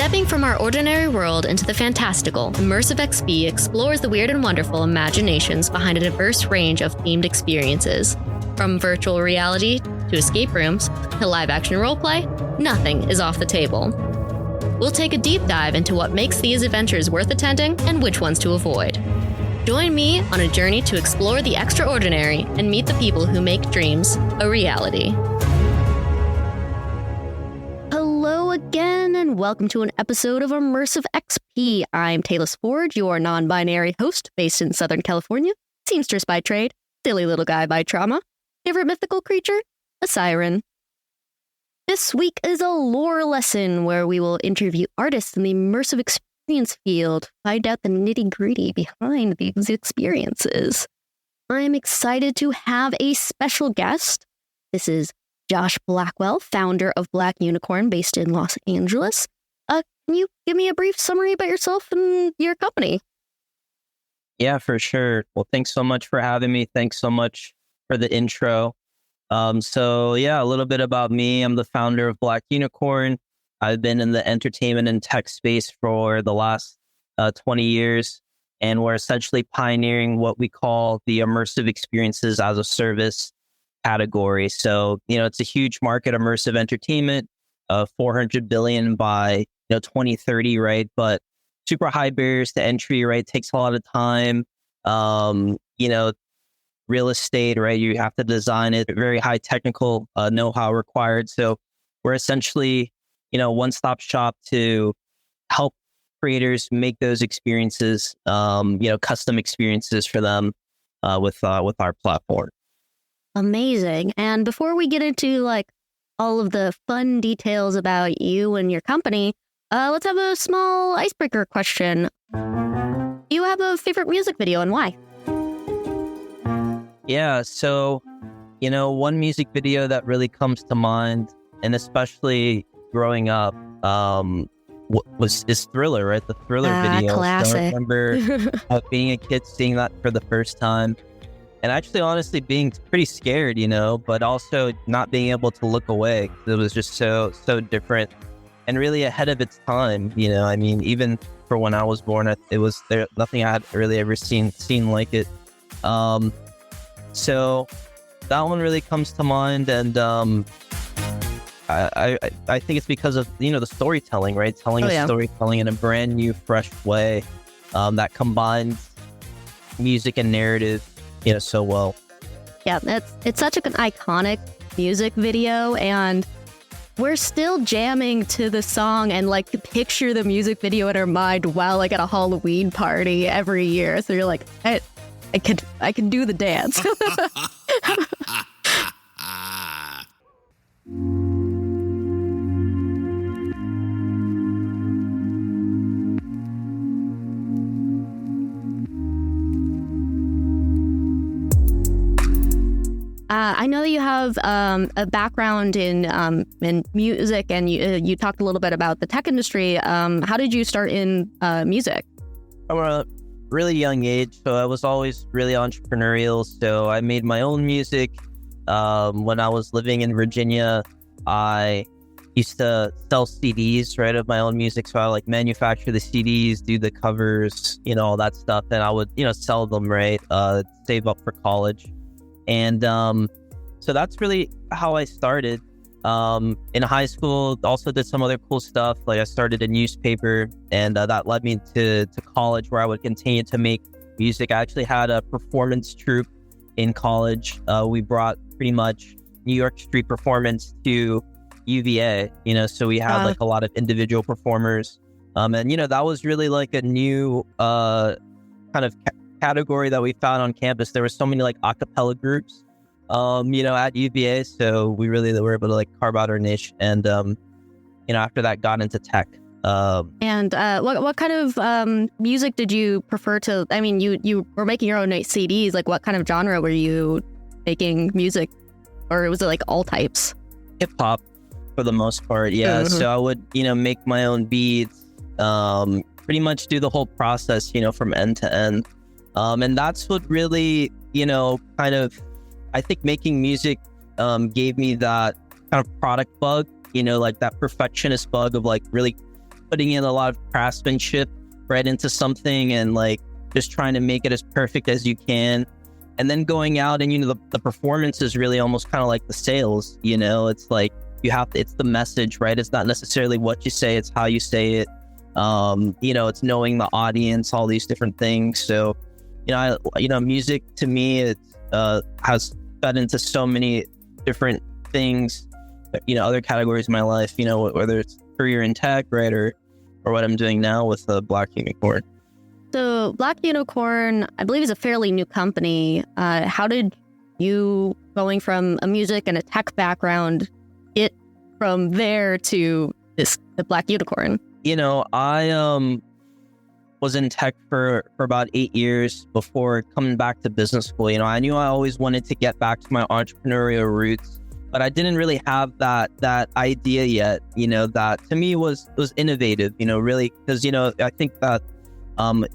Stepping from our ordinary world into the fantastical, Immersive XP explores the weird and wonderful imaginations behind a diverse range of themed experiences. From virtual reality to escape rooms to live-action roleplay, nothing is off the table. We'll take a deep dive into what makes these adventures worth attending and which ones to avoid. Join me on a journey to explore the extraordinary and meet the people who make dreams a reality. Hello again, and welcome to an episode of Immersive XP. I'm Taylor Forge, your non-binary host based in Southern California, seamstress by trade, silly little guy by trauma, favorite mythical creature, a siren. This week is a lore lesson where we will interview artists in the immersive experience field, find out the nitty-gritty behind these experiences. I'm excited to have a special guest. This is Josh Blackwell, founder of BLCK UNICRN based in Los Angeles. Can you give me a brief summary about yourself and your company? Yeah, for sure. Well, thanks so much for having me. Thanks so much for the intro. A little bit about me. I'm the founder of BLCK UNICRN. I've been in the entertainment and tech space for the last 20 years, and we're essentially pioneering what we call the immersive experiences as a service category. So, it's a huge market, immersive entertainment, $400 billion by 2030, right? But super high barriers to entry, right? Takes a lot of time. Real estate, right? You have to design it. Very high technical know-how required. So we're essentially one-stop shop to help creators make those experiences, custom experiences for them with our platform. Amazing. And before we get into all of the fun details about you and your company, let's have a small icebreaker question. Do you have a favorite music video and why? Yeah, so, one music video that really comes to mind, and especially growing up, is Thriller, right? The Thriller video. Classic. So I remember being a kid, seeing that for the first time, and actually, honestly, being pretty scared, but also not being able to look away. It was just so different and really ahead of its time. Even for when I was born, it was there. Nothing I had really ever seen like it. So that one really comes to mind, and I think it's because of the storytelling, right? Storytelling in a brand new, fresh way that combines music and narrative, so well. Yeah, it's such an iconic music video, and we're still jamming to the song and picture the music video in our mind while at a Halloween party every year. So you're like, I can do the dance. I know that you have a background in music, and you talked a little bit about the tech industry. How did you start in music? From a really young age, so I was always really entrepreneurial. So I made my own music. When I was living in Virginia, I used to sell CDs, right, of my own music. So I manufacture the CDs, do the covers, all that stuff, and I would sell them, right, save up for college. And so that's really how I started. In high school, also did some other cool stuff. I started a newspaper, and that led me to college, where I would continue to make music. I actually had a performance troupe in college. We brought pretty much New York street performance to UVA, so we had a lot of individual performers. And that was really a new kind of category that we found on campus. There were so many a cappella groups at UVA, so we really were able to carve out our niche, and after that got into tech. And what kind of music did you prefer to? I mean, you were making your own CDs. What kind of genre were you making music, or was it all types? Hip hop for the most part, yeah. Mm-hmm. So I would make my own beats, pretty much do the whole process from end to end, and that's what really kind of, I think making music gave me that kind of product bug, that perfectionist bug of really putting in a lot of craftsmanship right into something and like just trying to make it as perfect as you can. And then going out and, the performance is really almost kind of like the sales, it's like it's the message, right? It's not necessarily what you say, it's how you say it. It's knowing the audience, all these different things. So, music to me, it has fed into so many different things, other categories of my life, whether it's career in tech, right? Or what I'm doing now with Black Unicorn. So Black Unicorn, I believe, is a fairly new company. How did you, going from a music and a tech background, get from there to the Black Unicorn? I was in tech for about 8 years before coming back to business school. I knew I always wanted to get back to my entrepreneurial roots, but I didn't really have that idea yet, that to me was innovative, really, because, I think that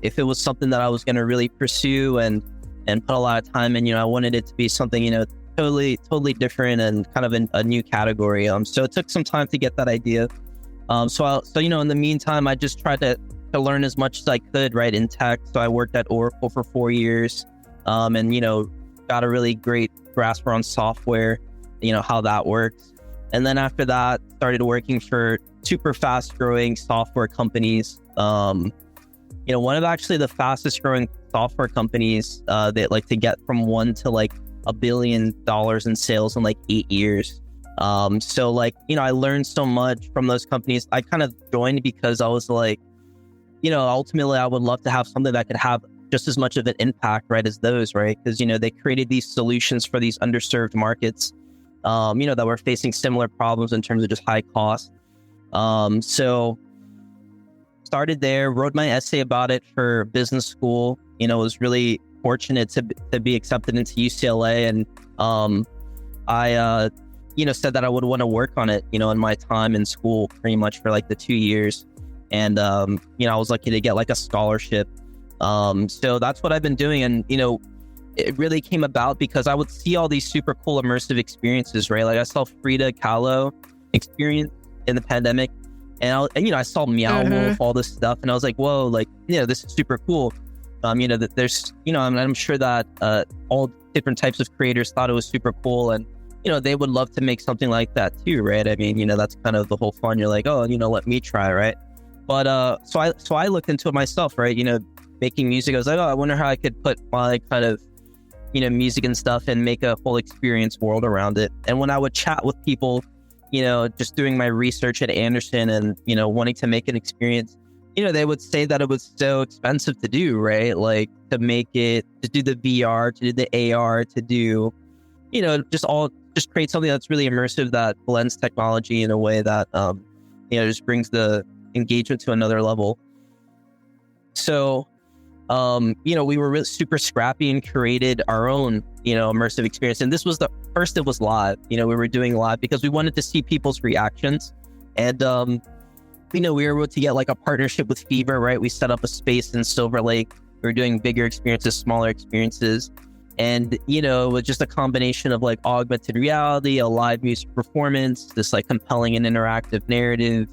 if it was something that I was going to really pursue and put a lot of time in, I wanted it to be something, totally different and kind of a new category. So it took some time to get that idea. So in the meantime, I just tried to learn as much as I could, right, in tech. So I worked at Oracle for 4 years, and got a really great grasp on software, how that works. And then after that, started working for super fast growing software companies. One of actually the fastest growing software companies that like to get from 1 to like $1 billion in sales in like 8 years. So like, I learned so much from those companies. I kind of joined because I was like, ultimately I would love to have something that could have just as much of an impact, right, as those, right? Because, they created these solutions for these underserved markets, that were facing similar problems in terms of just high cost. So started there, wrote my essay about it for business school, was really fortunate to be accepted into UCLA. And I said that I would want to work on it, in my time in school pretty much for like the 2 years. And, I was lucky to get like a scholarship. So that's what I've been doing. And, it really came about because I would see all these super cool immersive experiences, right? Like I saw Frida Kahlo experience in the pandemic. And I saw Meow Wolf, all this stuff. And I was like, whoa, like, this is super cool. That there's, I'm sure that all different types of creators thought it was super cool. And, they would love to make something like that too, right? I mean, that's kind of the whole fun. You're like, oh, let me try, right? But so I looked into it myself, right? Making music. I was like, oh, I wonder how I could put my kind of, music and stuff and make a whole experience world around it. And when I would chat with people, just doing my research at Anderson and, wanting to make an experience, they would say that it was so expensive to do, right? Like to make it, to do the VR, to do the AR, to do, just create something that's really immersive that blends technology in a way that, just brings the engagement to another level. So, we were really super scrappy and created our own, immersive experience. And this was the first, it was live. We were doing live because we wanted to see people's reactions. And, we were able to get like a partnership with Fever, right? We set up a space in Silver Lake. We were doing bigger experiences, smaller experiences. And, it was just a combination of like augmented reality, a live music performance, this like compelling and interactive narrative,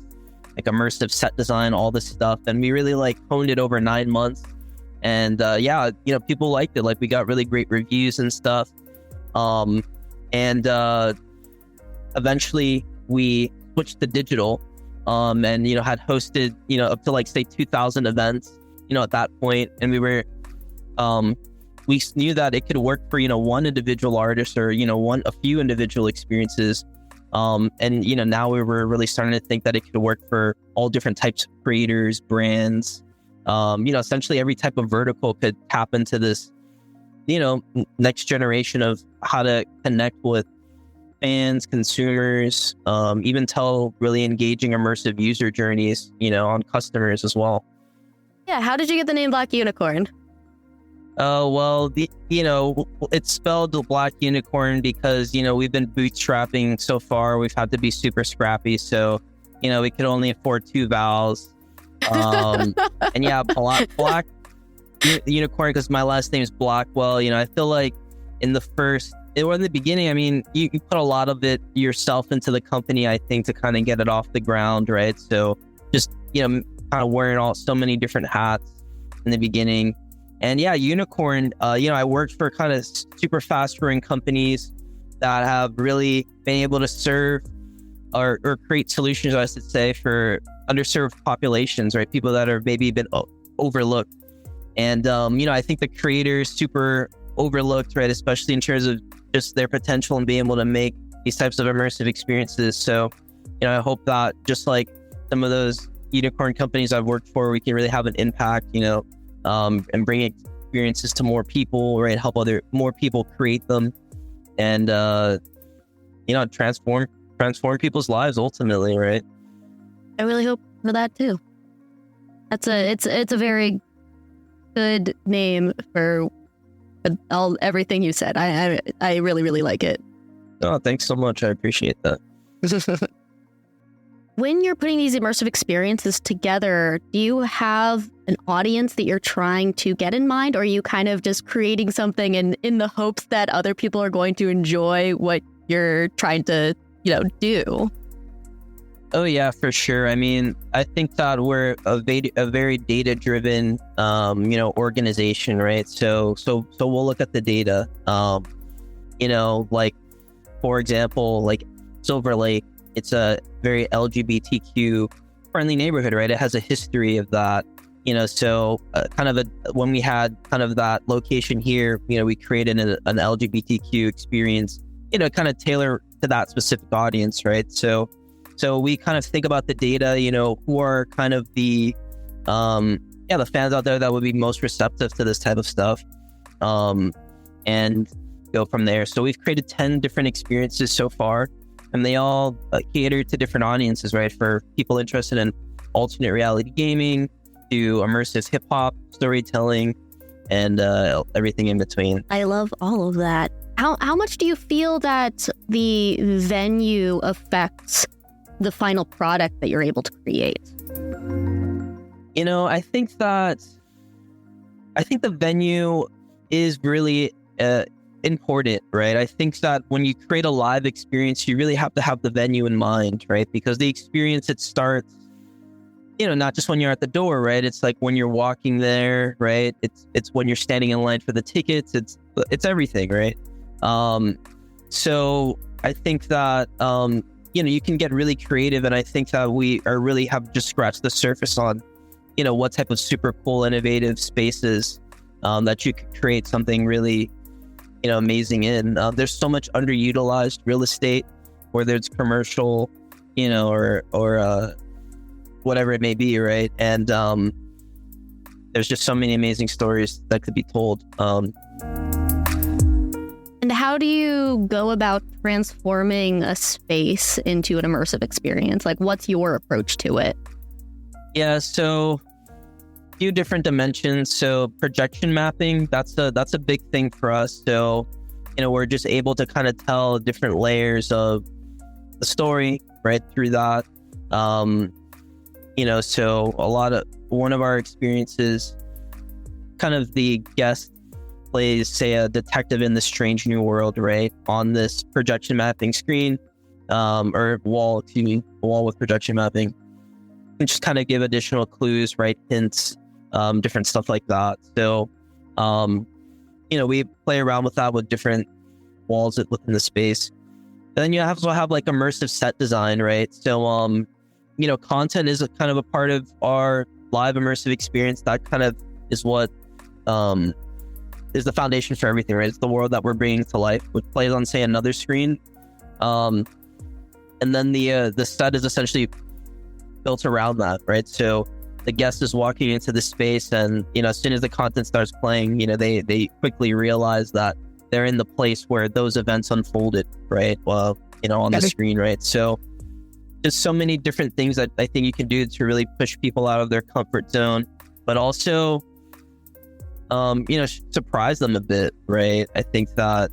like immersive set design, all this stuff. And we really like honed it over 9 months. And people liked it. Like we got really great reviews and stuff. And eventually we switched to digital, and, had hosted, up to like say 2,000 events, at that point. And we were, we knew that it could work for, one individual artist or, a few individual experiences. And, now we were really starting to think that it could work for all different types of creators, brands. Essentially every type of vertical could tap into this, next generation of how to connect with fans, consumers, even tell really engaging immersive user journeys, on customers as well. Yeah. How did you get the name Black Unicorn? Well, it's spelled Black Unicorn because, we've been bootstrapping so far. We've had to be super scrappy. So, we could only afford 2 vowels. And yeah, Black Unicorn because my last name is Blackwell. I feel like in the beginning, I mean, you put a lot of it yourself into the company, I think, to kind of get it off the ground, right? So, just, kind of wearing so many different hats in the beginning. And yeah, Unicorn, I worked for kind of super fast growing companies that have really been able to serve or create solutions, I should say, for underserved populations, right? People that are maybe been overlooked. And, I think the creators super overlooked, right? Especially in terms of just their potential and being able to make these types of immersive experiences. So, I hope that just like some of those unicorn companies I've worked for, we can really have an impact, and bring experiences to more people, right? Help more people create them, and transform people's lives ultimately, right? I really hope for that too. It's a very good name for everything you said. I really, really like it. Oh, thanks so much. I appreciate that. When you're putting these immersive experiences together, do you have an audience that you're trying to get in mind, or are you kind of just creating something in the hopes that other people are going to enjoy what you're trying to, do? Oh yeah, for sure. I mean, I think that we're a very data-driven, organization, right? So we'll look at the data. Like, for example, like Silver Lake, it's a very LGBTQ friendly neighborhood, right? It has a history of that, when we had kind of that location here, we created an LGBTQ experience, kind of tailor to that specific audience, right? So we kind of think about the data, who are kind of the fans out there that would be most receptive to this type of stuff, and go from there. So we've created 10 different experiences so far, and they all cater to different audiences, right? For people interested in alternate reality gaming, to immersive hip hop storytelling, and everything in between. I love all of that. How much do you feel that the venue affects the final product that you're able to create? I think the venue is really important, right? I think that when you create a live experience, you really have to have the venue in mind, right? Because the experience, it starts, not just when you're at the door, right? It's like when you're walking there, right? It's when you're standing in line for the tickets. It's everything, right? So I think that you can get really creative, and I think that we really have just scratched the surface on what type of super cool, innovative spaces that you could create something really amazing in. There's so much underutilized real estate, whether it's commercial, or whatever it may be, right? And there's just so many amazing stories that could be told. And how do you go about transforming a space into an immersive experience? Like, what's your approach to it? Yeah, so a few different dimensions. So projection mapping, that's a big thing for us. So, we're just able to kind of tell different layers of the story right through that. So one of our experiences, kind of the guest plays, say, a detective in this strange new world, right, on this projection mapping screen, or wall with projection mapping, and just kind of give additional clues, right, hints, different stuff like that. So, we play around with that with different walls within the space. And then you also have like immersive set design, right? So, content is a kind of a part of our live immersive experience. That kind of is what is the foundation for everything, right? It's the world that we're bringing to life, which plays on, say, another screen. And then the set is essentially built around that, right? So the guest is walking into the space, and as soon as the content starts playing, they quickly realize that they're in the place where those events unfolded, right? Well, on the screen, right? So there's so many different things that I think you can do to really push people out of their comfort zone, but also surprise them a bit, right? I think that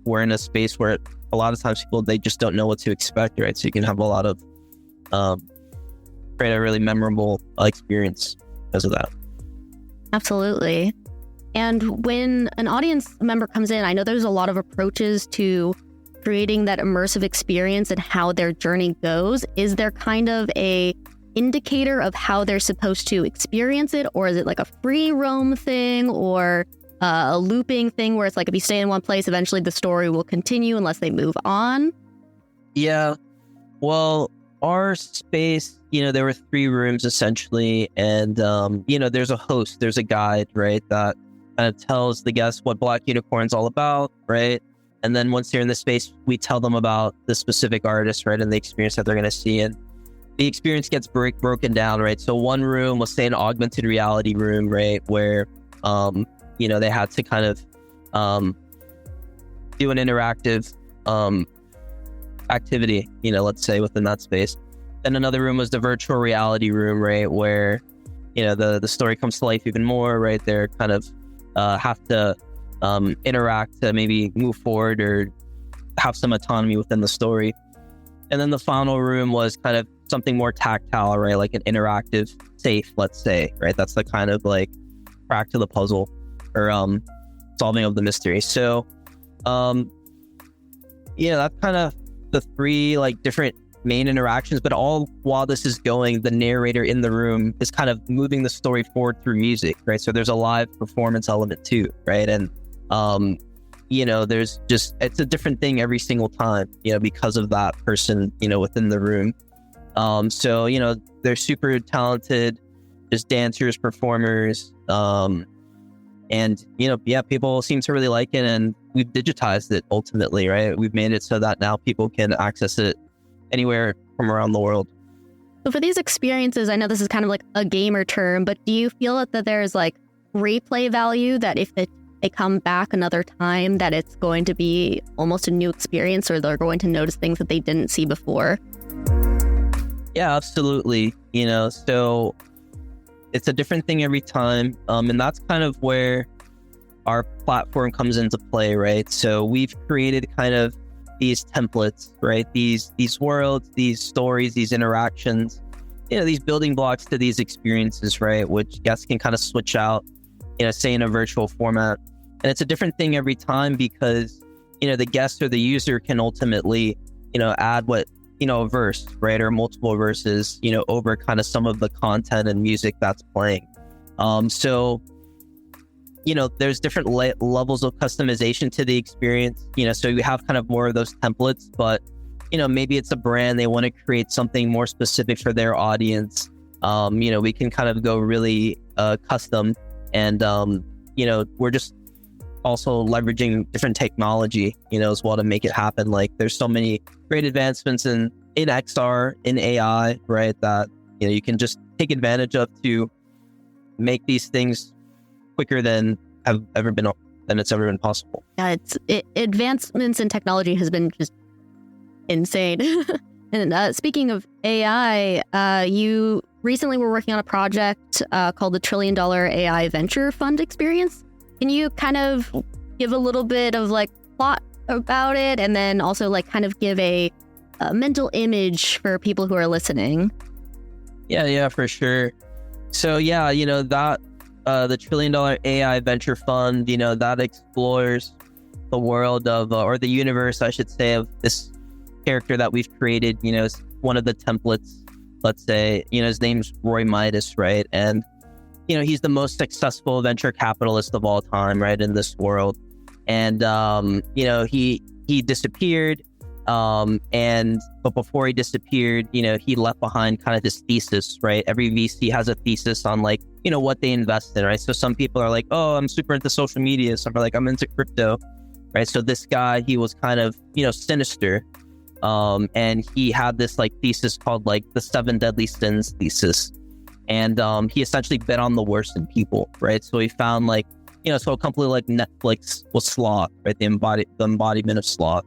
we're in a space where a lot of times people, they just don't know what to expect, right? So you can have a lot of create a really memorable experience because of that. Absolutely. And when an audience member comes in, I know there's a lot of approaches to creating that immersive experience and how their journey goes, is there kind of a indicator of how they're supposed to experience it? Or is it like a free roam thing or a looping thing where it's like if you stay in one place, eventually the story will continue unless they move on? Yeah. Well, our space, there were 3 rooms essentially. And, there's a host, there's a guide, right? That kind of tells the guests what Black Unicorn's all about, right? And then once they're in the space, we tell them about the specific artist, right? And the experience that they're going to see. And the experience gets broken down, right? So one room, let's say an augmented reality room, right? Where, they had to kind of do an interactive activity, let's say within that space. Then another room was the virtual reality room, right? Where, the story comes to life even more, right? They're kind of have to interact to maybe move forward or have some autonomy within the story. And then the final room was kind of something more tactile, right? Like an interactive safe, let's say, right? That's the kind of like crack to the puzzle or solving of the mystery. So, that's kind of the 3 like different main interactions, but all while this is going, the narrator in the room is kind of moving the story forward through music, right? So there's a live performance element too, right? And there's just, it's a different thing every single time, because of that person, within the room. So, they're super talented, just dancers, performers, and, people seem to really like it, and we've digitized it ultimately, right? We've made it so that now people can access it anywhere from around the world. So for these experiences, I know this is kind of like a gamer term, but do you feel that there's like replay value, that if they come back another time, that it's going to be almost a new experience, or they're going to notice things that they didn't see before? Yeah, absolutely. So it's a different thing every time. And that's kind of where our platform comes into play, right? So we've created kind of these templates, right? These worlds, these stories, these interactions, these building blocks to these experiences, right? Which guests can kind of switch out, say in a virtual format. And it's a different thing every time because, the guest or the user can ultimately, add what, a verse, right? Or multiple verses, over kind of some of the content and music that's playing. So, there's different levels of customization to the experience, so you have kind of more of those templates, but, maybe it's a brand, they want to create something more specific for their audience. We can kind of go really custom and, we're just also leveraging different technology, as well to make it happen. Like there's so many great advancements in XR, in AI, right? That, you can just take advantage of to make these things quicker than it's ever been possible. Yeah, advancements in technology has been just insane. And speaking of AI, you recently were working on a project called the $1 trillion AI Venture Fund Experience. Can you kind of give a little bit of like plot about it, and then also like kind of give a mental image for people who are listening? Yeah, for sure. So yeah, that the $1 trillion AI Venture Fund, that explores the world of, or the universe, I should say, of this character that we've created. Is one of the templates, let's say. His name's Roy Midas, right? And he's the most successful venture capitalist of all time, right, in this world. And he disappeared. But before he disappeared, he left behind kind of his thesis, right? Every VC has a thesis on like, what they invest in, right? So some people are like, oh, I'm super into social media. Some are like, I'm into crypto, right? So this guy, he was kind of, sinister. And he had this like thesis called like the 7 deadly sins thesis. And he essentially bet on the worst in people, right? So he found like, so a company like Netflix was sloth, right? The embodiment of sloth.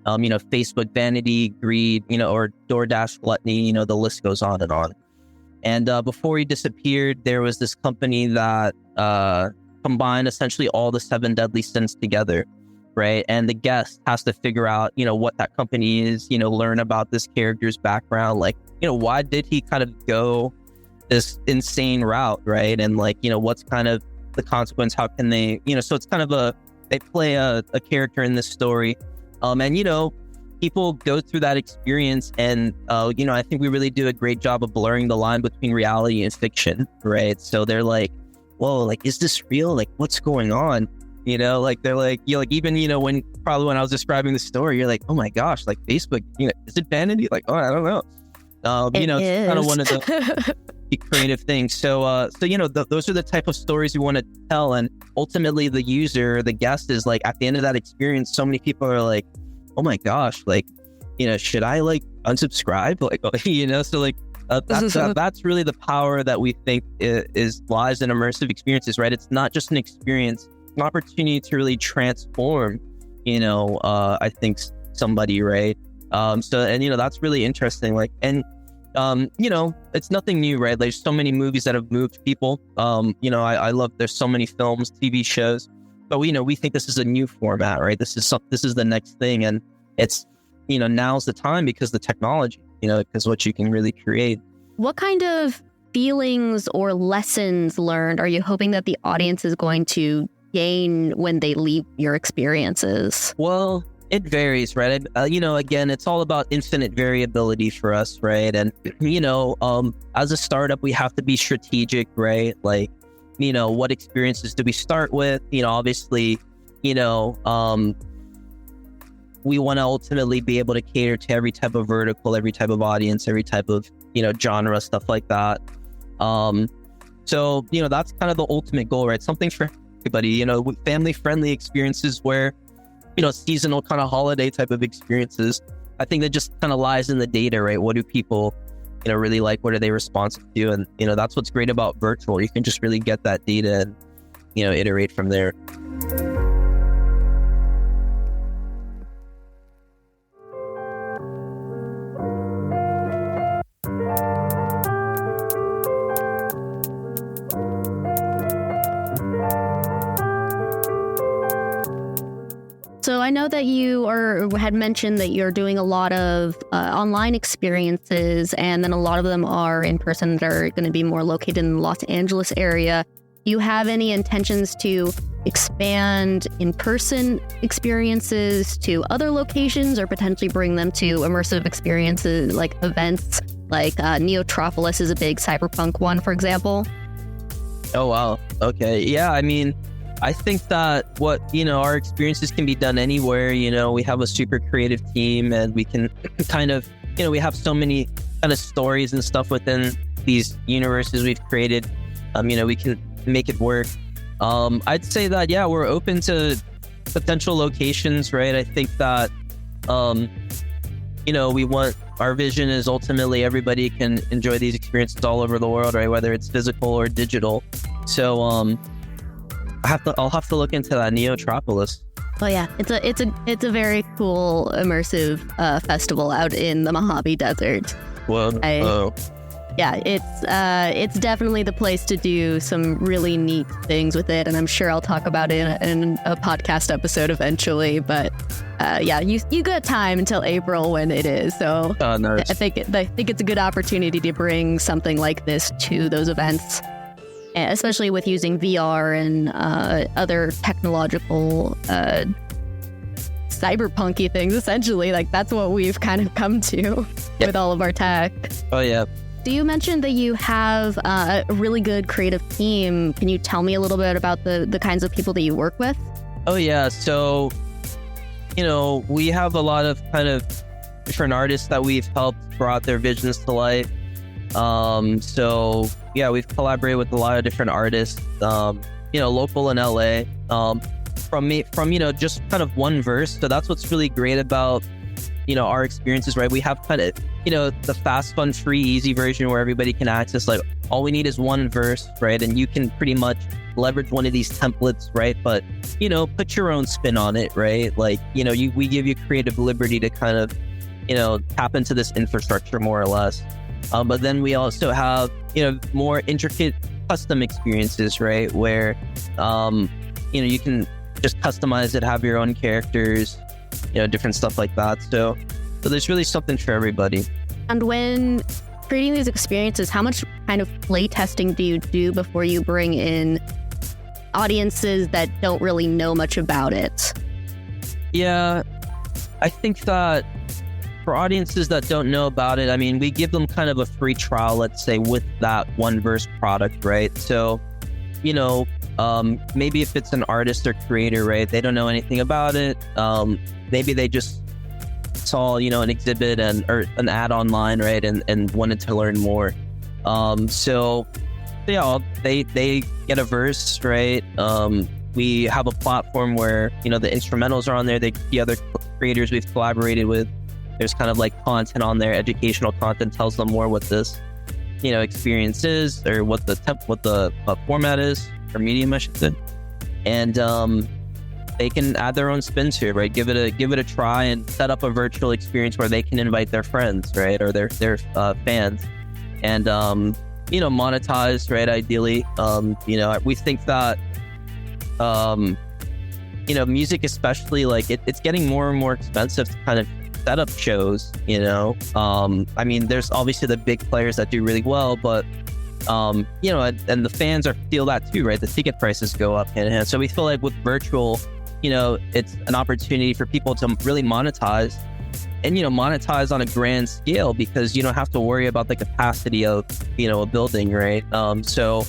Facebook vanity, greed, or DoorDash gluttony, the list goes on and on. And before he disappeared, there was this company that combined essentially all the 7 deadly sins together, right? And the guest has to figure out, what that company is, learn about this character's background, like, why did he kind of go this insane route, right? And like, what's kind of the consequence? How can they, so it's kind of they play a character in this story And, people go through that experience and, I think we really do a great job of blurring the line between reality and fiction, right? So they're like, whoa, like, is this real? Like, what's going on? They're like, even, when I was describing the story, you're like, oh my gosh, like Facebook, is it vanity? Like, oh, I don't know. It's kind of one of the creative things. So those are the type of stories we want to tell. And ultimately the user, the guest is like, at the end of that experience, so many people are like, oh my gosh, like, should I like unsubscribe? Like, so like, that's really the power that we think lies in immersive experiences, right? It's not just an experience, an opportunity to really transform, I think somebody, right? That's really interesting. Like, and, it's nothing new, right? There's so many movies that have moved people. I love, there's so many films, TV shows, but we think this is a new format, right? This is the next thing. And it's, now's the time because the technology, because what you can really create. What kind of feelings or lessons learned are you hoping that the audience is going to gain when they leave your experiences? Well, it varies, right? Again, it's all about infinite variability for us, right? And, as a startup, we have to be strategic, right? Like, what experiences do we start with? Obviously, we want to ultimately be able to cater to every type of vertical, every type of audience, every type of, genre, stuff like that. So, that's kind of the ultimate goal, right? Something for everybody, with family-friendly experiences where, seasonal kind of holiday type of experiences. I think that just kind of lies in the data, right? What do people, really like? What are they responsive to? And, that's what's great about virtual. You can just really get that data and, iterate from there. So I know that you had mentioned that you're doing a lot of online experiences, and then a lot of them are in person that are going to be more located in the Los Angeles area. Do you have any intentions to expand in-person experiences to other locations, or potentially bring them to immersive experiences like events like Neotropolis is a big cyberpunk one, for example? Oh, wow. Okay. Yeah, I mean, I think that our experiences can be done anywhere. We have a super creative team, and we can kind of, we have so many kind of stories and stuff within these universes we've created. We can make it work. I'd say that, yeah, we're open to potential locations, right? I think that, our vision is ultimately everybody can enjoy these experiences all over the world, right? Whether it's physical or digital. So, I'll have to look into that Neotropolis. Oh yeah, it's a very cool immersive festival out in the Mojave Desert. Whoa. Yeah, it's definitely the place to do some really neat things with it, and I'm sure I'll talk about it in a podcast episode eventually. But you got time until April when it is. So nice. I think it's a good opportunity to bring something like this to those events, especially with using VR and other technological cyberpunky things. Essentially, like that's what we've kind of come to with all of our tech. Oh yeah. Do you mention that you have a really good creative team? Can you tell me a little bit about the kinds of people that you work with? Oh yeah, so we have a lot of kind of different artists that we've helped brought their visions to life. So yeah, we've collaborated with a lot of different artists, local in LA, from just kind of one verse. So that's what's really great about, our experiences, right? We have kind of, the fast, fun, free, easy version where everybody can access, like all we need is one verse, right? And you can pretty much leverage one of these templates, right? But, put your own spin on it, right? Like, we give you creative liberty to kind of, tap into this infrastructure more or less. But then we also have, more intricate custom experiences, right? Where, you can just customize it, have your own characters, different stuff like that. So there's really something for everybody. And when creating these experiences, how much kind of play testing do you do before you bring in audiences that don't really know much about it? Yeah, I think that for audiences that don't know about it, I mean, we give them kind of a free trial, let's say, with that Oneverse product, right? So, you know, maybe if it's an artist or creator, right, they don't know anything about it. Maybe they just saw, you know, an exhibit or an ad online, right, and wanted to learn more. So yeah, they get a verse, right? We have a platform where, you know, the instrumentals are on there. The other creators we've collaborated with, there's kind of like content on there, educational content, tells them more what this, you know, experience is, or what the format is, or medium, I should say. And they can add their own spin to it, right? Give it a try and set up a virtual experience where they can invite their friends, right, or their fans, and you know, monetize, right? Ideally, you know, we think that you know, music especially, like it's getting more and more expensive to kind of set up shows, you know. I mean, there's obviously the big players that do really well, but you know, and the fans feel that too, right? The ticket prices go up hand in hand. So we feel like with virtual, you know, it's an opportunity for people to really monetize, and, you know, monetize on a grand scale, because you don't have to worry about the capacity of, you know, a building, right? So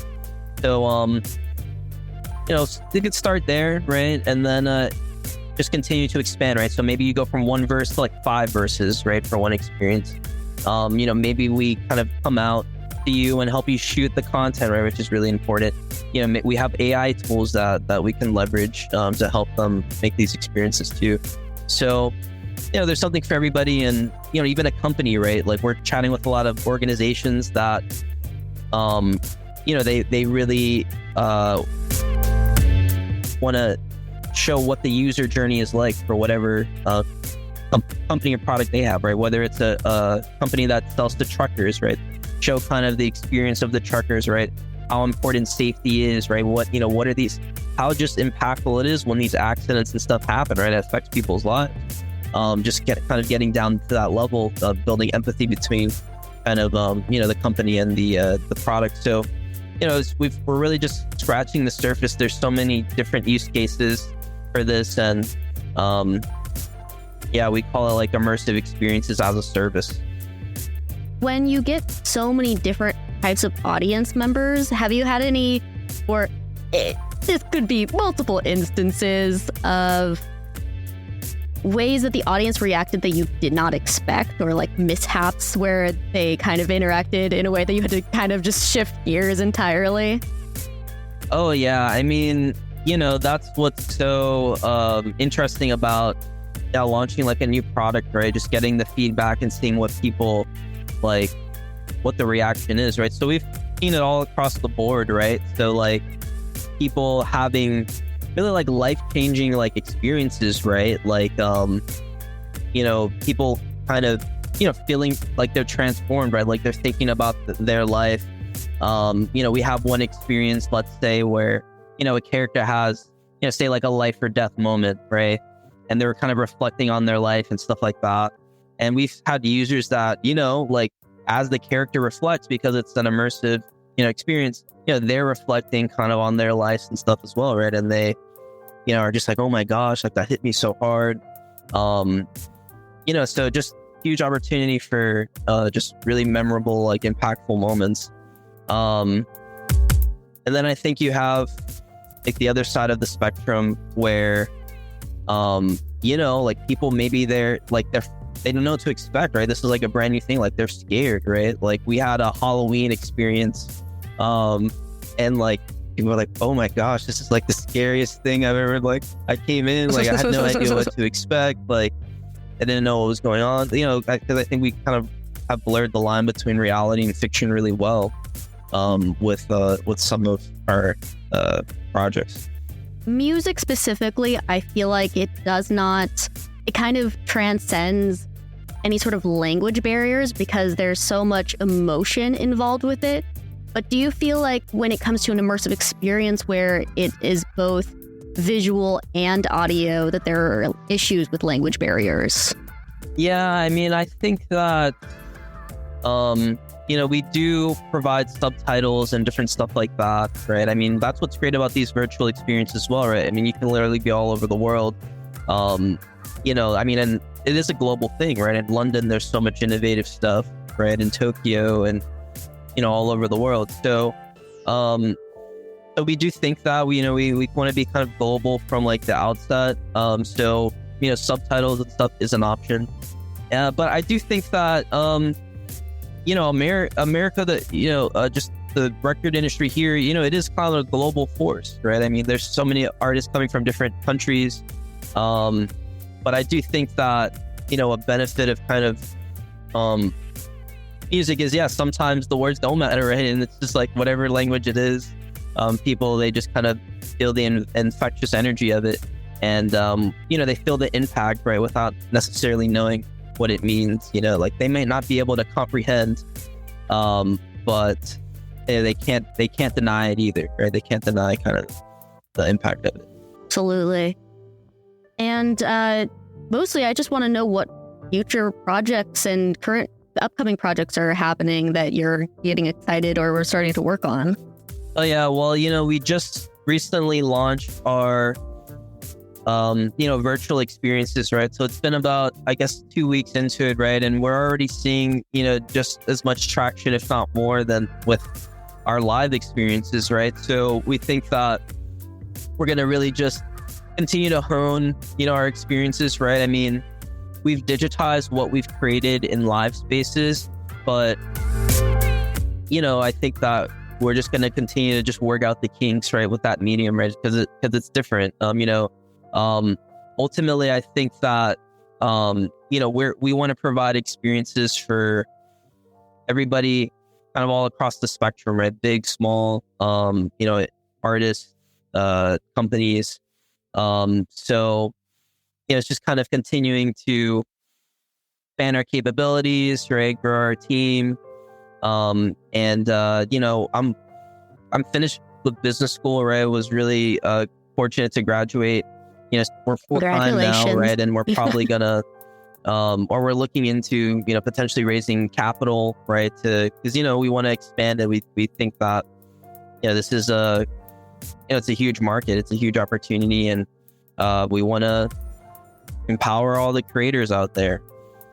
you know, they could start there, right? And then just continue to expand, right? So maybe you go from one verse to like 5 verses, right, for one experience. You know, maybe we kind of come out to you and help you shoot the content, right, which is really important. You know, we have AI tools that we can leverage to help them make these experiences too. So, you know, there's something for everybody. And, you know, even a company, right? Like, we're chatting with a lot of organizations that, you know, they really want to show what the user journey is like for whatever company or product they have, right? Whether it's a company that sells to truckers, right? Show kind of the experience of the truckers, right? How important safety is, right? What, you know, what are these, how just impactful it is when these accidents and stuff happen, right? It affects people's lives. Just getting down to that level of building empathy between kind of, you know, the company and the product. So, you know, we're really just scratching the surface. There's so many different use cases for this, and yeah, we call it like immersive experiences as a service. When you get so many different types of audience members, have you had any, or this could be multiple instances of ways that the audience reacted that you did not expect, or like mishaps where they kind of interacted in a way that you had to kind of just shift gears entirely? Oh yeah, I mean, you know, that's what's so interesting about launching like a new product, right? Just getting the feedback and seeing what people like, what the reaction is, right? So we've seen it all across the board, right? So like people having really like life-changing like experiences, right? Like you know, people kind of, you know, feeling like they're transformed, right? Like they're thinking about their life. You know, we have one experience, let's say, where, you know, a character has, you know, say like a life or death moment, right? And they're kind of reflecting on their life and stuff like that. And we've had users that, you know, like as the character reflects, because it's an immersive, you know, experience, you know, they're reflecting kind of on their lives and stuff as well, right? And they, you know, are just like, oh my gosh, like that hit me so hard. You know, so just huge opportunity for just really memorable, like impactful moments. And then I think you have like the other side of the spectrum where, you know, like people maybe they don't know what to expect, right? This is like a brand new thing, like they're scared, right? Like we had a Halloween experience, and like people were like, oh my gosh, this is like the scariest thing I've ever, like I came in, like I had no idea what to expect, like I didn't know what was going on, you know, because I think we kind of have blurred the line between reality and fiction really well, with some of our projects. Music specifically, I feel like it kind of transcends any sort of language barriers because there's so much emotion involved with it. But do you feel like when it comes to an immersive experience where it is both visual and audio, that there are issues with language barriers? Yeah, I mean, I think that, you know, we do provide subtitles and different stuff like that, right? I mean, that's what's great about these virtual experiences as well, right? I mean, you can literally be all over the world. You know, I mean, and it is a global thing, right? In London, there's so much innovative stuff, right? In Tokyo and, all over the world. So, so we do think that we want to be kind of global from like the outset. So, subtitles and stuff is an option. But I do think that, America, just the record industry here, it is kind of a global force, right? I mean, there's so many artists coming from different countries. But I do think that, a benefit of kind of music is, sometimes the words don't matter, right? And it's just like whatever language it is, people, they just kind of feel the infectious energy of it. And, they feel the impact, right, without necessarily knowing what it means. Like they may not be able to comprehend, but they can't deny it either, right? They can't deny kind of the impact of it. Absolutely. And mostly, I just want to know what future projects and current upcoming projects are happening that you're getting excited or we're starting to work on. Oh, yeah. Well, we just recently launched our, virtual experiences, right? So it's been about, I guess, 2 weeks into it, right? And we're already seeing, just as much traction, if not more, than with our live experiences, right? So we think that we're going to really just continue to hone, our experiences, right? I mean, we've digitized what we've created in live spaces, but, I think that we're just going to continue to just work out the kinks, right, with that medium, right? Because it's different. Ultimately, I think that, we want to provide experiences for everybody kind of all across the spectrum, right? Big, small, artists, companies. So, it's just kind of continuing to expand our capabilities, right? Grow our team. I'm finished with business school, right? I was really fortunate to graduate. We're full-time now, right? And we're probably gonna, or we're looking into, potentially raising capital, right? Because, we want to expand it. We think that, this is it's a huge market. It's a huge opportunity. And we want to empower all the creators out there.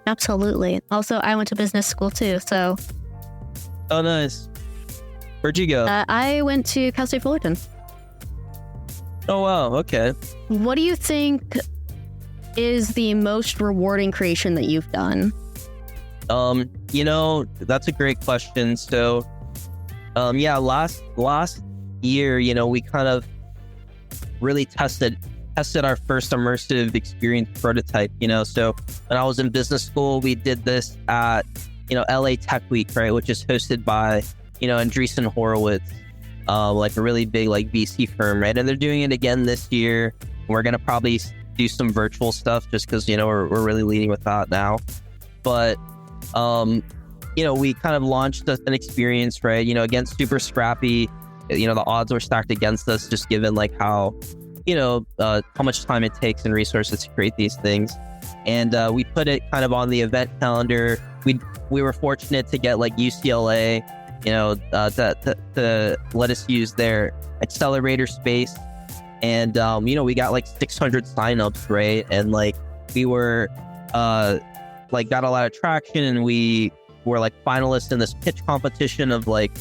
Absolutely. Also, I went to business school too, so. Oh, nice. Where'd you go? I went to Cal State Fullerton. Oh, wow. Okay. What do you think is the most rewarding creation that you've done? That's a great question. So, last year, we kind of really tested our first immersive experience prototype, So when I was in business school, we did this at, LA Tech Week, right? Which is hosted by, Andreessen Horowitz, like a really big, like VC firm, right? And they're doing it again this year. We're going to probably do some virtual stuff just because, we're really leading with that now. But, we kind of launched an experience, right? Again, super scrappy. The odds were stacked against us, just given like how much time it takes and resources to create these things. And we put it kind of on the event calendar. We were fortunate to get like UCLA, to let us use their accelerator space. And, we got like 600 signups, right? And like we were got a lot of traction, and we were like finalists in this pitch competition of like,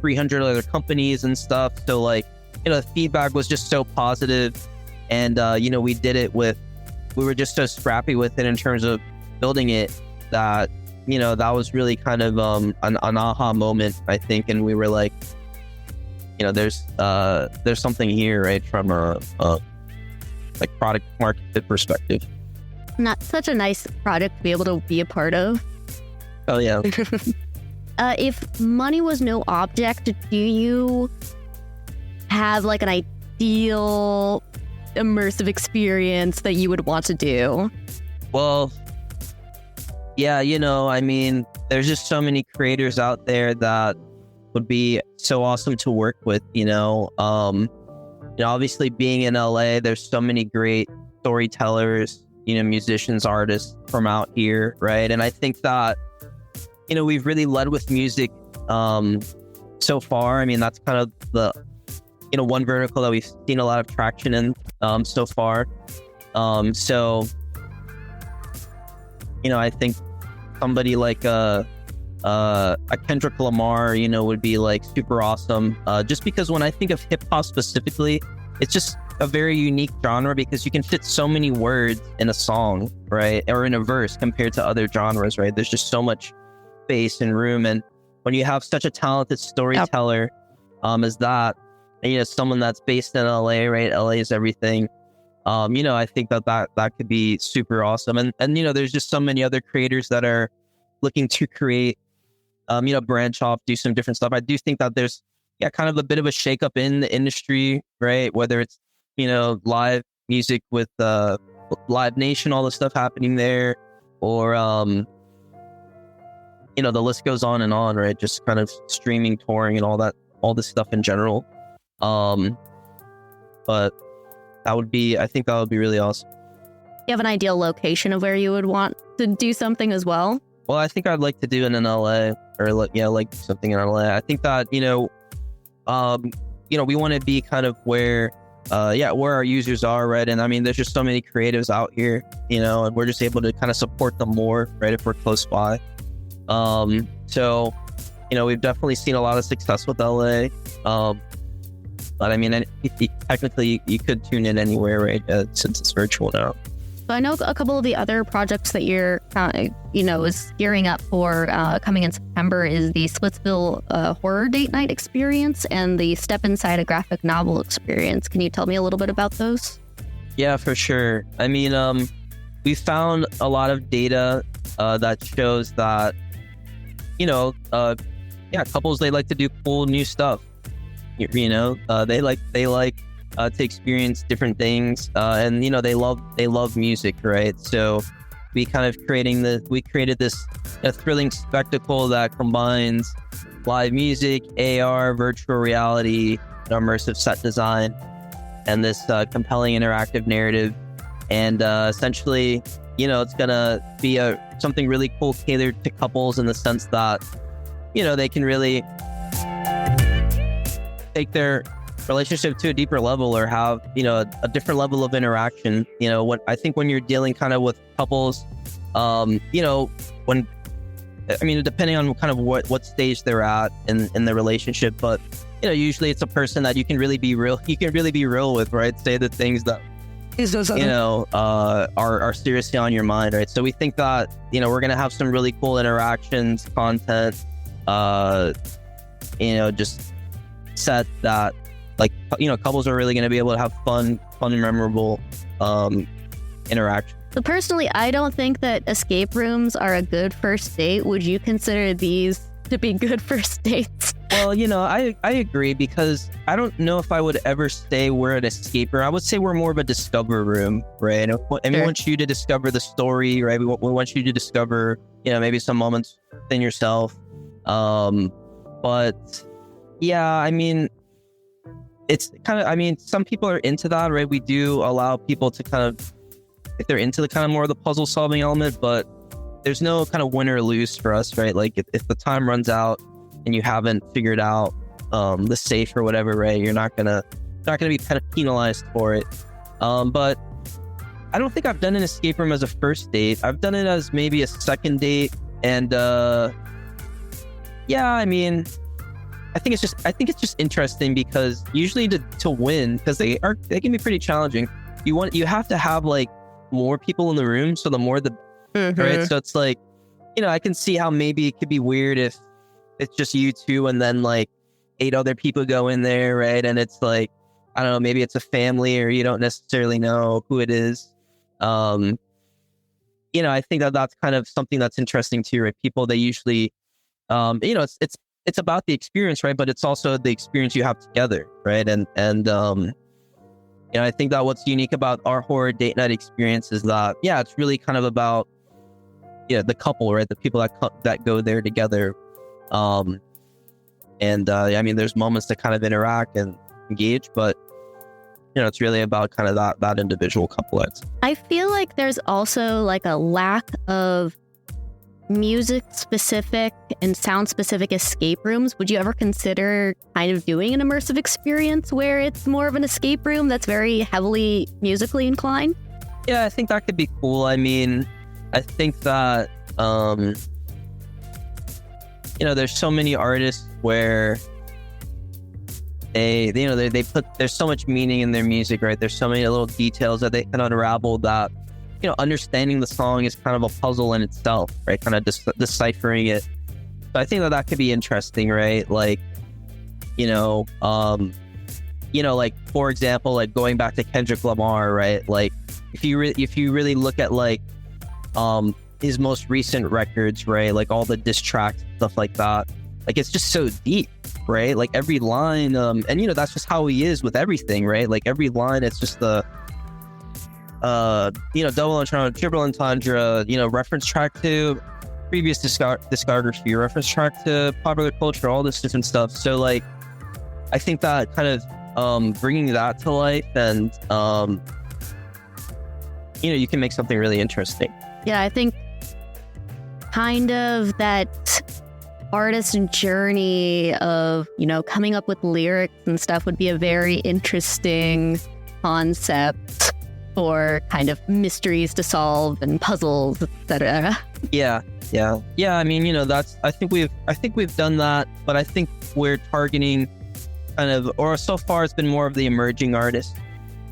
300 other companies and stuff. So like, the feedback was just so positive. And, we did it we were just so scrappy with it in terms of building it that, that was really kind of an aha moment, I think. And we were like, there's something here, right, from a like product market fit perspective. Not such a nice product to be able to be a part of. Oh, yeah. If money was no object, do you have like an ideal immersive experience that you would want to do? Well, yeah, I mean, there's just so many creators out there that would be so awesome to work with, obviously being in LA, there's so many great storytellers, musicians, artists from out here, right? And I think that, we've really led with music so far. I mean, that's kind of the, one vertical that we've seen a lot of traction in so far. So I think somebody like a Kendrick Lamar, would be like super awesome. Just because when I think of hip hop specifically, it's just a very unique genre because you can fit so many words in a song, right? Or in a verse compared to other genres, right? There's just so much space and room. And when you have such a talented storyteller as that, and, someone that's based in LA, right? LA is everything. I think that could be super awesome. And there's just so many other creators that are looking to create, branch off, do some different stuff. I do think that there's kind of a bit of a shakeup in the industry, right? Whether it's, live music with Live Nation, all the stuff happening there, or, the list goes on and on, right? Just kind of streaming, touring, and all this stuff in general. But I think that would be really awesome. You have an ideal location of where you would want to do something as well? Well, I think I'd like to do it in LA, or like something in LA. I think that, we want to be kind of where our users are, right? And I mean, there's just so many creatives out here, and we're just able to kind of support them more, right? If we're close by. So, we've definitely seen a lot of success with LA. But I mean, technically you could tune in anywhere, right? Since it's virtual now. So I know a couple of the other projects that you're, is gearing up for coming in September is the Splitsville horror date night experience and the Step Inside a Graphic Novel experience. Can you tell me a little bit about those? Yeah, for sure. I mean, we found a lot of data that shows that, couples, they like to do cool new stuff. They like to experience different things, and they love music, right? So we created this thrilling spectacle that combines live music, AR, virtual reality, immersive set design, and this compelling interactive narrative. And essentially, it's gonna be something really cool tailored to couples in the sense that they can really take their relationship to a deeper level, or have a different level of interaction. When you're dealing kind of with couples, depending on kind of what stage they're at in the relationship, but usually it's a person that you can really be real with, right? Say the things that are seriously on your mind, right? So we think that we're gonna have some really cool interactions, content, just set that couples are really going to be able to have fun and memorable interaction. So personally, I don't think that escape rooms are a good first date. Would you consider these to be good first dates? Well, I agree, because I don't know if I would ever say we're an escape room. I would say we're more of a discover room, right? And we want you to discover the story, right? We want you to discover, maybe some moments within yourself. But yeah, I mean, it's kind of, some people are into that, right? We do allow people to kind of, if they're into the kind of more of the puzzle solving element, but there's no kind of win or lose for us, right? Like if the time runs out and you haven't figured out the safe or whatever, right? You're not gonna be kind of penalized for it. But I don't think I've done an escape room as a first date. I've done it as maybe a second date, and I think it's just interesting, because usually to win, because they can be pretty challenging. You have to have like more people in the room, so the more the right. So it's like, I can see how maybe it could be weird if it's just you two and then like 8 other people go in there, right? And it's like, I don't know, maybe it's a family, or you don't necessarily know who it is. I think that's kind of something that's interesting too, right? People, they usually, it's about the experience, right? But it's also the experience you have together, right? And I think that what's unique about our horror date night experience is that, it's really kind of about, the couple, right? The people that go there together. There's moments to kind of interact and engage, but it's really about kind of that individual couplet. I feel like there's also like a lack of music specific and sound specific escape rooms. Would you ever consider kind of doing an immersive experience where it's more of an escape room that's very heavily musically inclined? Yeah, I think that could be cool. I mean, I think that there's so many artists where they put, there's so much meaning in their music, right? There's so many little details that they can unravel that, understanding the song is kind of a puzzle in itself, right? Kind of deciphering it. So I think that could be interesting, right? Like, like, for example, like going back to Kendrick Lamar, right? Like if you really look at like his most recent records, right? Like all the diss tracks, stuff like that. Like it's just so deep, right? Like every line, and that's just how he is with everything, right? Like every line, it's just the double entendre, triple entendre, reference track to previous discography, reference track to popular culture, all this different stuff. So like, I think that kind of bringing that to life, and you can make something really interesting. Yeah, I think kind of that artist journey of, coming up with lyrics and stuff would be a very interesting concept for kind of mysteries to solve and puzzles, etc. Yeah. I mean, I think we've done that, but I think we're targeting kind of, or so far it's been more of the emerging artists.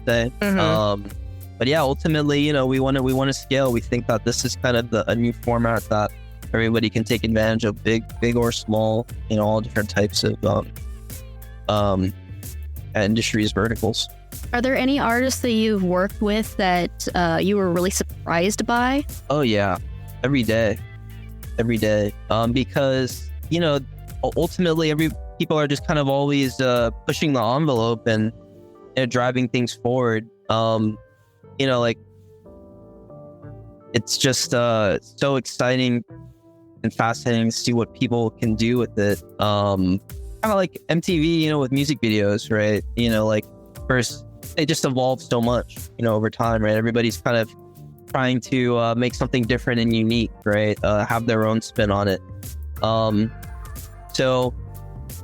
But yeah, ultimately, we want to scale. We think that this is kind of a new format that everybody can take advantage of, big or small, all different types of industries, verticals. Are there any artists that you've worked with that you were really surprised by? Oh yeah, every day, because ultimately people are just kind of always pushing the envelope and driving things forward. Like it's just so exciting and fascinating to see what people can do with it. Kind of like MTV, with music videos, right? Like first they just evolved so much, over time, right? Everybody's kind of trying to make something different and unique, right? Have their own spin on it. So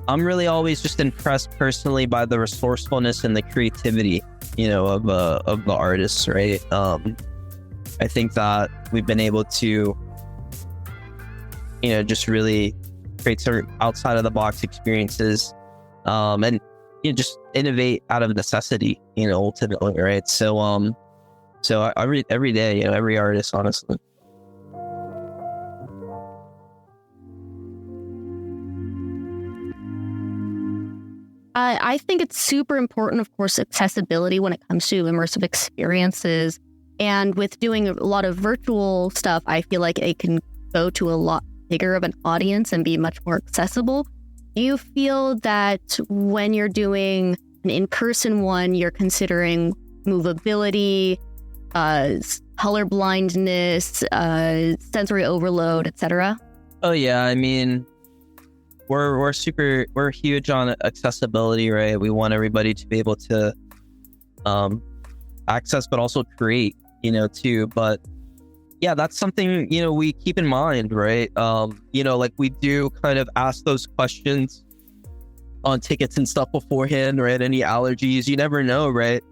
I'm really always just impressed personally by the resourcefulness and the creativity, of the artists, right? I think that we've been able to, just really create sort of outside of the box experiences, and just innovate out of necessity, ultimately, right? So I read every day, every artist, honestly. I think it's super important, of course, accessibility when it comes to immersive experiences. And with doing a lot of virtual stuff, I feel like it can go to a lot bigger of an audience and be much more accessible. Do you feel that when you're doing an in-person one, you're considering movability, color blindness, sensory overload, etc.? Oh yeah, I mean, we're huge on accessibility, right? We want everybody to be able to access, but also create, too. But yeah, that's something, we keep in mind, right? Like we do kind of ask those questions on tickets and stuff beforehand, right? Any allergies, you never know, right?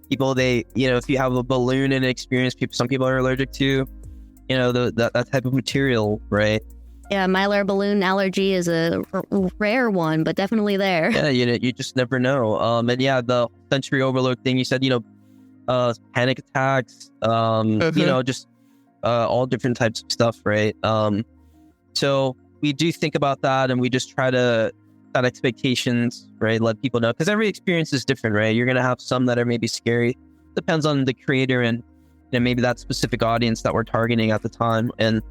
People, if you have a balloon and experience, some people are allergic to, that type of material, right? Yeah, mylar balloon allergy is a rare one, but definitely there. Yeah, you just never know. And yeah, the sensory overload thing you said, panic attacks, just all different types of stuff, right? So we do think about that, and we just try to set expectations, right? Let people know, because every experience is different, right? You're gonna have some that are maybe scary. Depends on the creator and maybe that specific audience that we're targeting at the time, and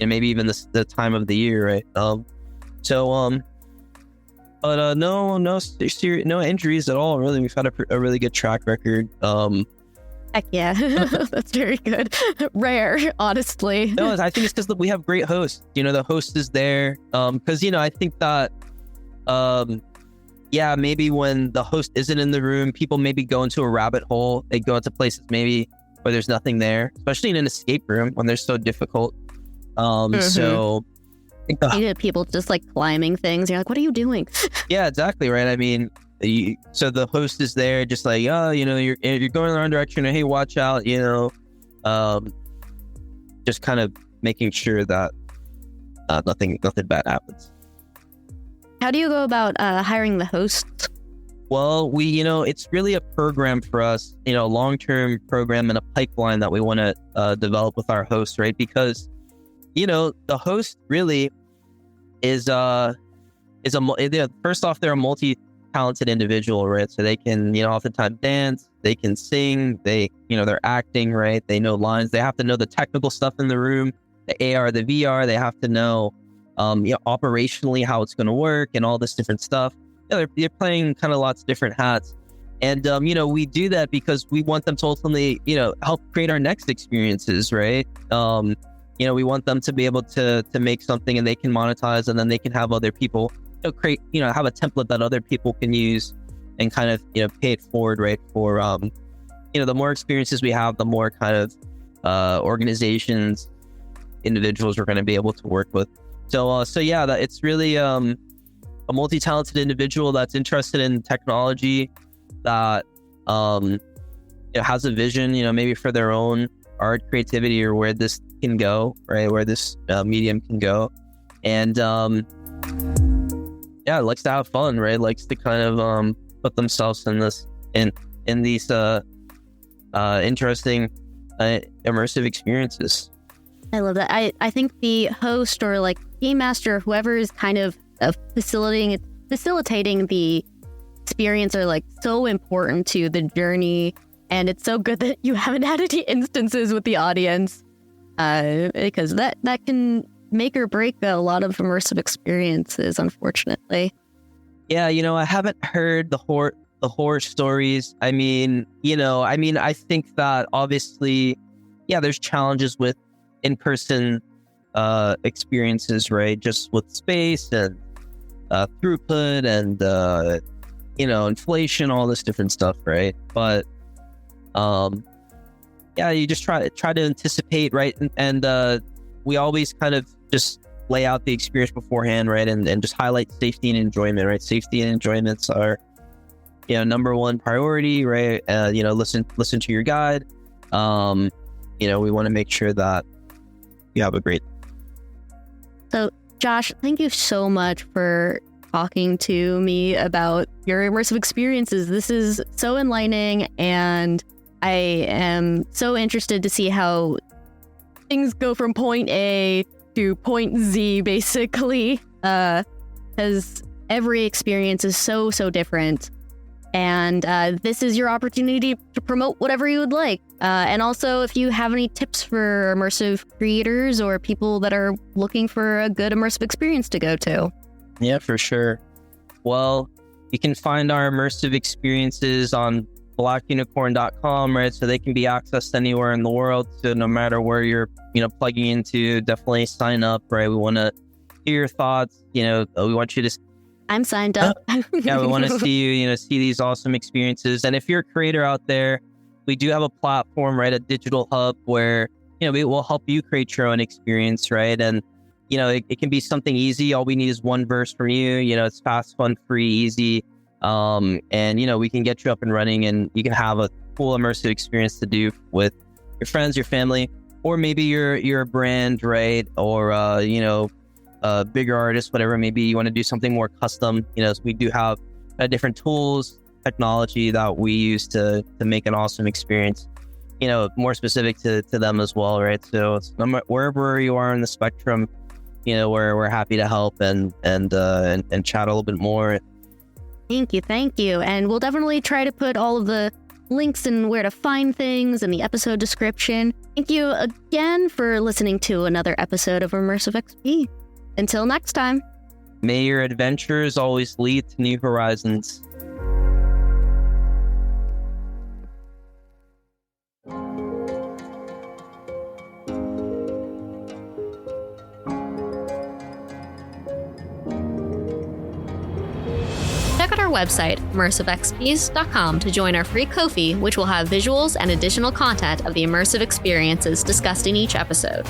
maybe even the time of the year, right? But no injuries at all, really. We've had a really good track record. Heck yeah. That's very good. Rare, honestly. No, I think it's because we have great hosts. The host is there. Because, I think that, maybe when the host isn't in the room, people maybe go into a rabbit hole. They go into places maybe where there's nothing there, especially in an escape room when they're so difficult. So I think you get people just like climbing things. You're like, what are you doing? Yeah, exactly, right? I mean, so the host is there just like, you're going in the wrong direction, or hey, watch out, just kind of making sure that nothing bad happens. How do you go about hiring the hosts? Well, it's really a program for us, long-term program and a pipeline that we want to develop with our hosts, right? Because, the host really is first off, they're a multi-talented individual, right? So they can, oftentimes dance, they can sing, they're acting, right? They know lines. They have to know the technical stuff in the room, the AR, the VR. They have to know, operationally how it's going to work and all this different stuff. They're playing kind of lots of different hats. And, we do that because we want them to ultimately, help create our next experiences, right? We want them to be able to make something and they can monetize, and then they can have other people create, have a template that other people can use and kind of, pay it forward, right? For, the more experiences we have, the more kind of organizations, individuals we're going to be able to work with. So yeah, it's really a multi-talented individual that's interested in technology, that has a vision, maybe for their own art, creativity, or where this can go, right? Where this medium can go, and likes to have fun, right? Likes to kind of put themselves in these interesting immersive experiences. I love that. I think the host or like game master, whoever is kind of facilitating the experience, are like so important to the journey. And it's so good that you haven't had any instances with the audience, because that can make or break a lot of immersive experiences, unfortunately. Yeah, I haven't heard the horror stories. I think that obviously, there's challenges with in-person experiences, right? Just with space and throughput and inflation, all this different stuff, right? But you just try to anticipate, right? And we always kind of just lay out the experience beforehand, right? And just highlight safety and enjoyment, right? Safety and enjoyments are number one priority, right? Listen to your guide. We want to make sure that you have a great. So Josh, thank you so much for talking to me about your immersive experiences. This is so enlightening, and I am so interested to see how things go from point A to point Z, basically, because every experience is so different. And this is your opportunity to promote whatever you would like. And also, if you have any tips for immersive creators or people that are looking for a good immersive experience to go to. Yeah, for sure. Well, you can find our immersive experiences on blackunicorn.com, right? So they can be accessed anywhere in the world. So no matter where you're, plugging into, definitely sign up, right? We want to hear your thoughts. We want you to. I'm signed up. Yeah, we want to see you, see these awesome experiences. And if you're a creator out there, we do have a platform, right? A digital hub where, we will help you create your own experience, right? And, it can be something easy. All we need is one verse from you. It's fast, fun, free, easy. And, we can get you up and running, and you can have a cool immersive experience to do with your friends, your family, or maybe you're a brand, right? Or, a bigger artist, whatever. Maybe you want to do something more custom. So we do have different tools, technology that we use to make an awesome experience, more specific to them as well, right? So it's, wherever you are in the spectrum, we're happy to help and chat a little bit more. Thank you. And we'll definitely try to put all of the links and where to find things in the episode description. Thank you again for listening to another episode of Immersive XP. Until next time. May your adventures always lead to new horizons. Check out our website, immersivexps.com, to join our free Ko-fi, which will have visuals and additional content of the immersive experiences discussed in each episode.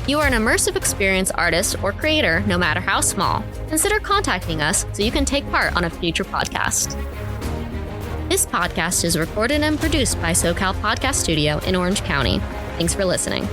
You are an immersive experience artist or creator, no matter how small. Consider contacting us so you can take part on a future podcast. This podcast is recorded and produced by SoCal Podcast Studio in Orange County. Thanks for listening.